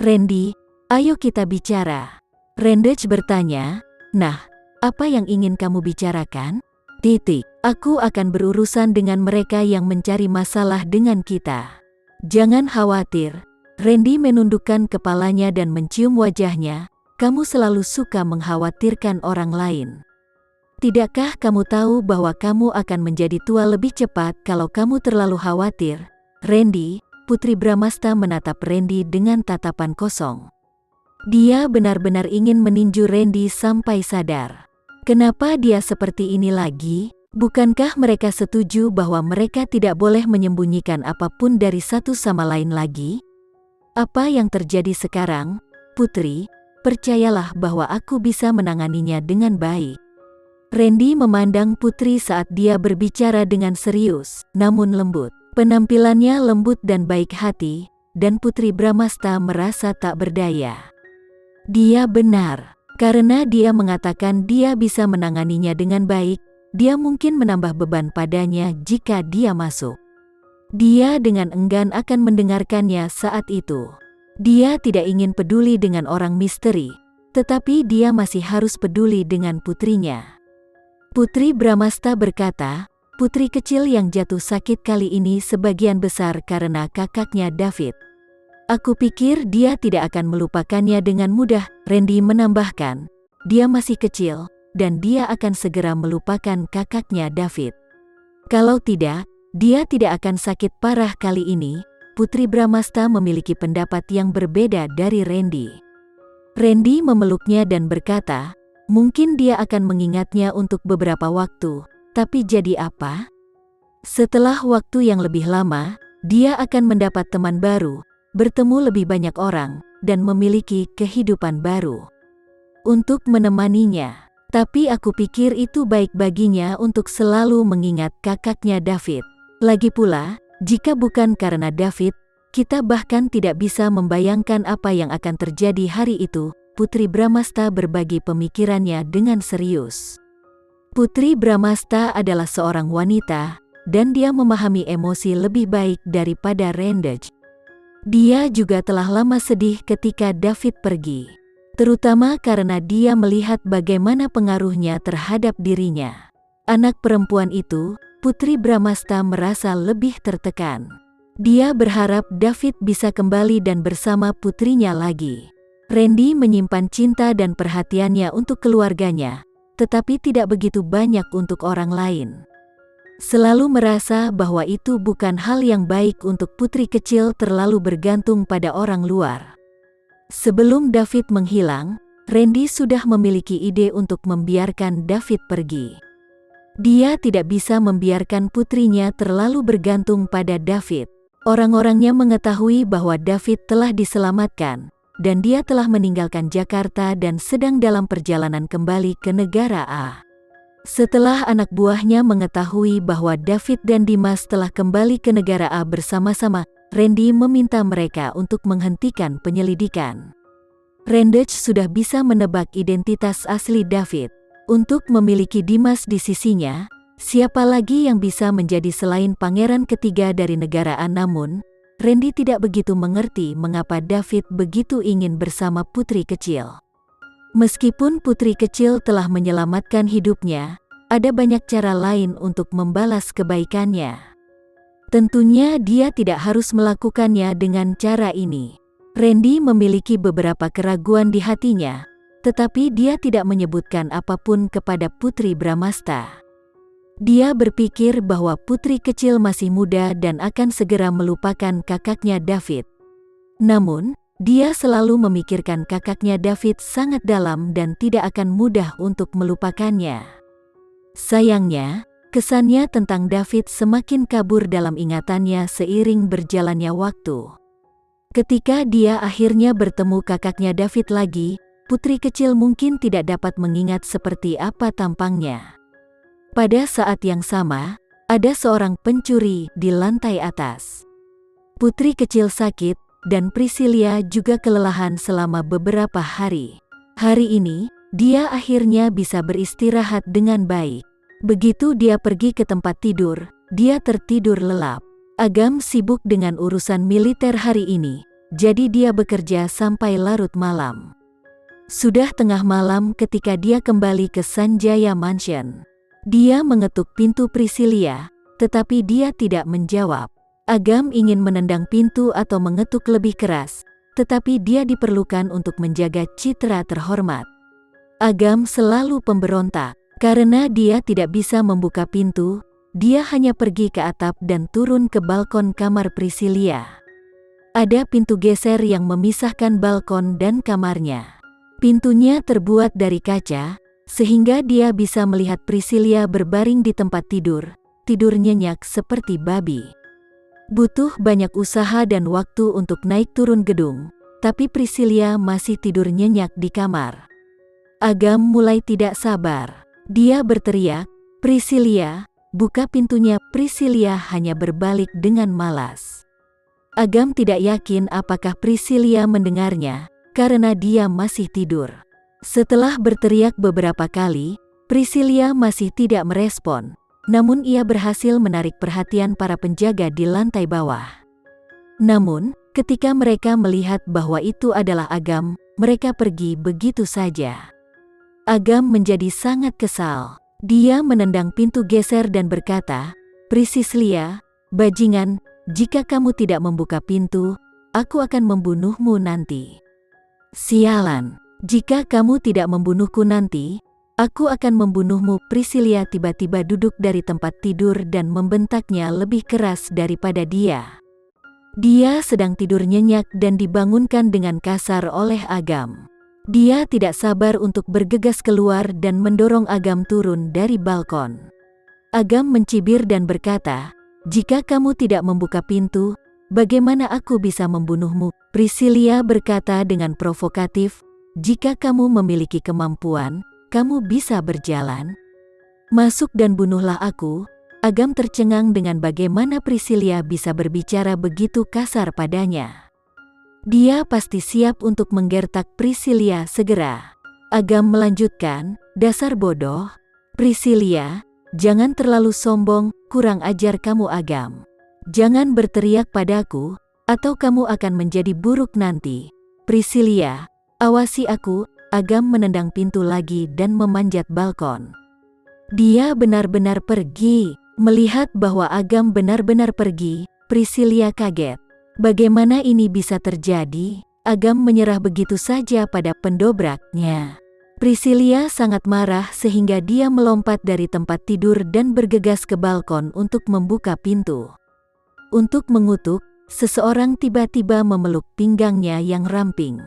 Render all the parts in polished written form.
Randy, ayo kita bicara. Rendage bertanya, nah, apa yang ingin kamu bicarakan? Aku akan berurusan dengan mereka yang mencari masalah dengan kita. Jangan khawatir. Randy menundukkan kepalanya dan mencium wajahnya. Kamu selalu suka mengkhawatirkan orang lain. Tidakkah kamu tahu bahwa kamu akan menjadi tua lebih cepat kalau kamu terlalu khawatir? Randy, Putri Bramasta menatap Randy dengan tatapan kosong. Dia benar-benar ingin meninju Randy sampai sadar. Kenapa dia seperti ini lagi? Bukankah mereka setuju bahwa mereka tidak boleh menyembunyikan apapun dari satu sama lain lagi? Apa yang terjadi sekarang, Putri? Percayalah bahwa aku bisa menanganinya dengan baik. Randy memandang Putri saat dia berbicara dengan serius, namun lembut. Penampilannya lembut dan baik hati, dan Putri Bramasta merasa tak berdaya. Dia benar, karena dia mengatakan dia bisa menanganinya dengan baik, dia mungkin menambah beban padanya jika dia masuk. Dia dengan enggan akan mendengarkannya saat itu. Dia tidak ingin peduli dengan orang misteri, tetapi dia masih harus peduli dengan putrinya. Putri Bramasta berkata, putri kecil yang jatuh sakit kali ini sebagian besar karena kakaknya David. Aku pikir dia tidak akan melupakannya dengan mudah, Randy menambahkan. Dia masih kecil, dan dia akan segera melupakan kakaknya David. Kalau tidak, dia tidak akan sakit parah kali ini. Putri Bramasta memiliki pendapat yang berbeda dari Randy. Randy memeluknya dan berkata, mungkin dia akan mengingatnya untuk beberapa waktu, tapi jadi apa? Setelah waktu yang lebih lama, dia akan mendapat teman baru, bertemu lebih banyak orang, dan memiliki kehidupan baru. Untuk menemaninya, tapi aku pikir itu baik baginya untuk selalu mengingat kakaknya David. Lagi pula, jika bukan karena David, kita bahkan tidak bisa membayangkan apa yang akan terjadi hari itu. Putri Bramasta berbagi pemikirannya dengan serius. Putri Bramasta adalah seorang wanita, dan dia memahami emosi lebih baik daripada Rendage. Dia juga telah lama sedih ketika David pergi, terutama karena dia melihat bagaimana pengaruhnya terhadap dirinya. Anak perempuan itu, Putri Bramasta merasa lebih tertekan. Dia berharap David bisa kembali dan bersama putrinya lagi. Randy menyimpan cinta dan perhatiannya untuk keluarganya, tetapi tidak begitu banyak untuk orang lain. Selalu merasa bahwa itu bukan hal yang baik untuk putri kecil terlalu bergantung pada orang luar. Sebelum David menghilang, Randy sudah memiliki ide untuk membiarkan David pergi. Dia tidak bisa membiarkan putrinya terlalu bergantung pada David. Orang-orangnya mengetahui bahwa David telah diselamatkan, dan dia telah meninggalkan Jakarta dan sedang dalam perjalanan kembali ke negara A. Setelah anak buahnya mengetahui bahwa David dan Dimas telah kembali ke negara A bersama-sama, Randy meminta mereka untuk menghentikan penyelidikan. Rendage sudah bisa menebak identitas asli David. Untuk memiliki Dimas di sisinya, siapa lagi yang bisa menjadi selain pangeran ketiga dari negara A? Namun, Randy tidak begitu mengerti mengapa David begitu ingin bersama putri kecil. Meskipun putri kecil telah menyelamatkan hidupnya, ada banyak cara lain untuk membalas kebaikannya. Tentunya dia tidak harus melakukannya dengan cara ini. Randy memiliki beberapa keraguan di hatinya, tetapi dia tidak menyebutkan apapun kepada Putri Bramasta. Dia berpikir bahwa putri kecil masih muda dan akan segera melupakan kakaknya David. Namun, dia selalu memikirkan kakaknya David sangat dalam dan tidak akan mudah untuk melupakannya. Sayangnya, kesannya tentang David semakin kabur dalam ingatannya seiring berjalannya waktu. Ketika dia akhirnya bertemu kakaknya David lagi, putri kecil mungkin tidak dapat mengingat seperti apa tampangnya. Pada saat yang sama, ada seorang pencuri di lantai atas. Putri kecil sakit, dan Priscilia juga kelelahan selama beberapa hari. Hari ini, dia akhirnya bisa beristirahat dengan baik. Begitu dia pergi ke tempat tidur, dia tertidur lelap. Agam sibuk dengan urusan militer hari ini, jadi dia bekerja sampai larut malam. Sudah tengah malam ketika dia kembali ke Sanjaya Mansion. Dia mengetuk pintu Priscilia, tetapi dia tidak menjawab. Agam ingin menendang pintu atau mengetuk lebih keras, tetapi dia diperlukan untuk menjaga citra terhormat. Agam selalu pemberontak. Karena dia tidak bisa membuka pintu, dia hanya pergi ke atap dan turun ke balkon kamar Priscilia. Ada pintu geser yang memisahkan balkon dan kamarnya. Pintunya terbuat dari kaca, sehingga dia bisa melihat Priscilia berbaring di tempat tidur nyenyak seperti babi. Butuh banyak usaha dan waktu untuk naik turun gedung, tapi Priscilia masih tidur nyenyak di kamar. Agam mulai tidak sabar. Dia berteriak, "Priscilia, buka pintunya!" Priscilia hanya berbalik dengan malas. Agam tidak yakin apakah Priscilia mendengarnya, karena dia masih tidur. Setelah berteriak beberapa kali, Priscilia masih tidak merespon, namun ia berhasil menarik perhatian para penjaga di lantai bawah. Namun, ketika mereka melihat bahwa itu adalah Agam, mereka pergi begitu saja. Agam menjadi sangat kesal. Dia menendang pintu geser dan berkata, "Priscilia, bajingan, jika kamu tidak membuka pintu, aku akan membunuhmu nanti." "Sialan, jika kamu tidak membunuhku nanti, aku akan membunuhmu." Priscilia tiba-tiba duduk dari tempat tidur dan membentaknya lebih keras daripada dia. Dia sedang tidur nyenyak dan dibangunkan dengan kasar oleh Agam. Dia tidak sabar untuk bergegas keluar dan mendorong Agam turun dari balkon. Agam mencibir dan berkata, "Jika kamu tidak membuka pintu, bagaimana aku bisa membunuhmu?" Priscilia berkata dengan provokatif, "Jika kamu memiliki kemampuan, kamu bisa berjalan. Masuk dan bunuhlah aku." Agam tercengang dengan bagaimana Priscilia bisa berbicara begitu kasar padanya. Dia pasti siap untuk menggertak Priscilia segera. Agam melanjutkan, "Dasar bodoh. Priscilia, jangan terlalu sombong, kurang ajar kamu Agam. Jangan berteriak padaku, atau kamu akan menjadi buruk nanti. Priscilia, awasi aku." Agam menendang pintu lagi dan memanjat balkon. Dia benar-benar pergi. Melihat bahwa Agam benar-benar pergi, Priscilia kaget. Bagaimana ini bisa terjadi? Agam menyerah begitu saja pada pendobraknya. Priscilia sangat marah sehingga dia melompat dari tempat tidur dan bergegas ke balkon untuk membuka pintu. Untuk mengutuk, seseorang tiba-tiba memeluk pinggangnya yang ramping.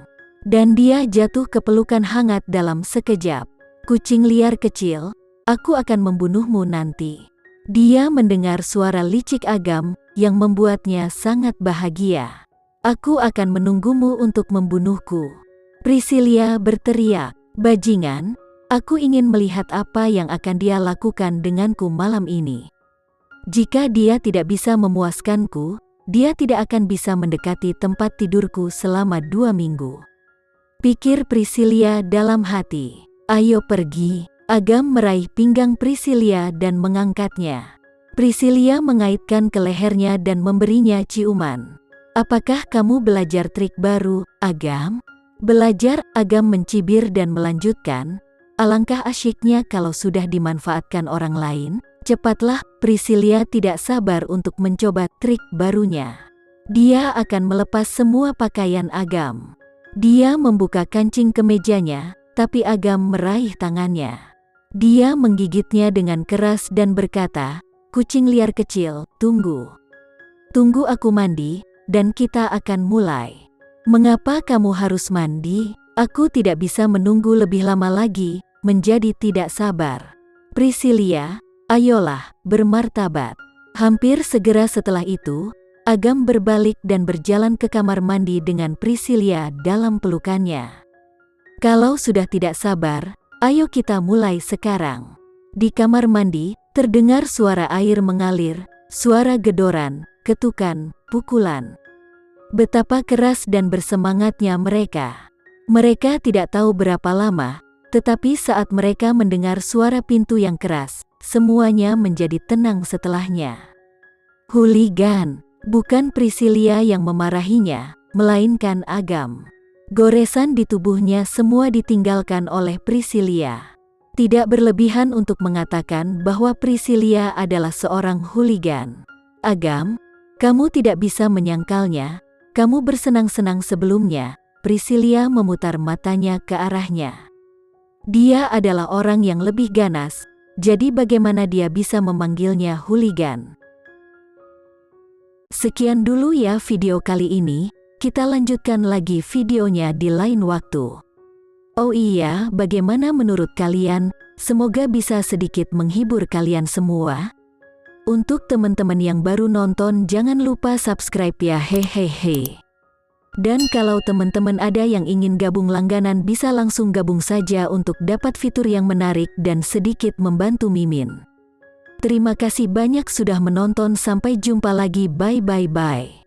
Dan dia jatuh ke pelukan hangat dalam sekejap. "Kucing liar kecil, aku akan membunuhmu nanti." Dia mendengar suara licik Agam yang membuatnya sangat bahagia. "Aku akan menunggumu untuk membunuhku." Priscilia berteriak, "Bajingan, aku ingin melihat apa yang akan dia lakukan denganku malam ini. Jika dia tidak bisa memuaskanku, dia tidak akan bisa mendekati tempat tidurku selama 2 minggu. Pikir Priscilia dalam hati. "Ayo pergi." Agam meraih pinggang Priscilia dan mengangkatnya. Priscilia mengaitkan ke lehernya dan memberinya ciuman. "Apakah kamu belajar trik baru, Agam?" "Belajar?" Agam mencibir dan melanjutkan, "Alangkah asyiknya kalau sudah dimanfaatkan orang lain. Cepatlah." Priscilia tidak sabar untuk mencoba trik barunya. Dia akan melepas semua pakaian Agam. Dia membuka kancing kemejanya, tapi Agam meraih tangannya. Dia menggigitnya dengan keras dan berkata, "Kucing liar kecil, tunggu. Tunggu aku mandi, dan kita akan mulai." "Mengapa kamu harus mandi?" "Aku tidak bisa menunggu lebih lama lagi, menjadi tidak sabar." "Priscilia, ayolah, bermartabat." Hampir segera setelah itu, Agam berbalik dan berjalan ke kamar mandi dengan Priscilia dalam pelukannya. "Kalau sudah tidak sabar, ayo kita mulai sekarang." Di kamar mandi, terdengar suara air mengalir, suara gedoran, ketukan, pukulan. Betapa keras dan bersemangatnya mereka. Mereka tidak tahu berapa lama, tetapi saat mereka mendengar suara pintu yang keras, semuanya menjadi tenang setelahnya. "Hooligan!" Bukan Priscilia yang memarahinya, melainkan Agam. Goresan di tubuhnya semua ditinggalkan oleh Priscilia. Tidak berlebihan untuk mengatakan bahwa Priscilia adalah seorang hooligan. Agam, kamu tidak bisa menyangkalnya, kamu bersenang-senang sebelumnya. Priscilia memutar matanya ke arahnya. Dia adalah orang yang lebih ganas, jadi bagaimana dia bisa memanggilnya hooligan? Sekian dulu ya video kali ini, kita lanjutkan lagi videonya di lain waktu. Oh iya, bagaimana menurut kalian? Semoga bisa sedikit menghibur kalian semua. Untuk teman-teman yang baru nonton, jangan lupa subscribe ya, hehehe. Dan kalau teman-teman ada yang ingin gabung langganan, bisa langsung gabung saja untuk dapat fitur yang menarik dan sedikit membantu Mimin. Terima kasih banyak sudah menonton, sampai jumpa lagi, bye.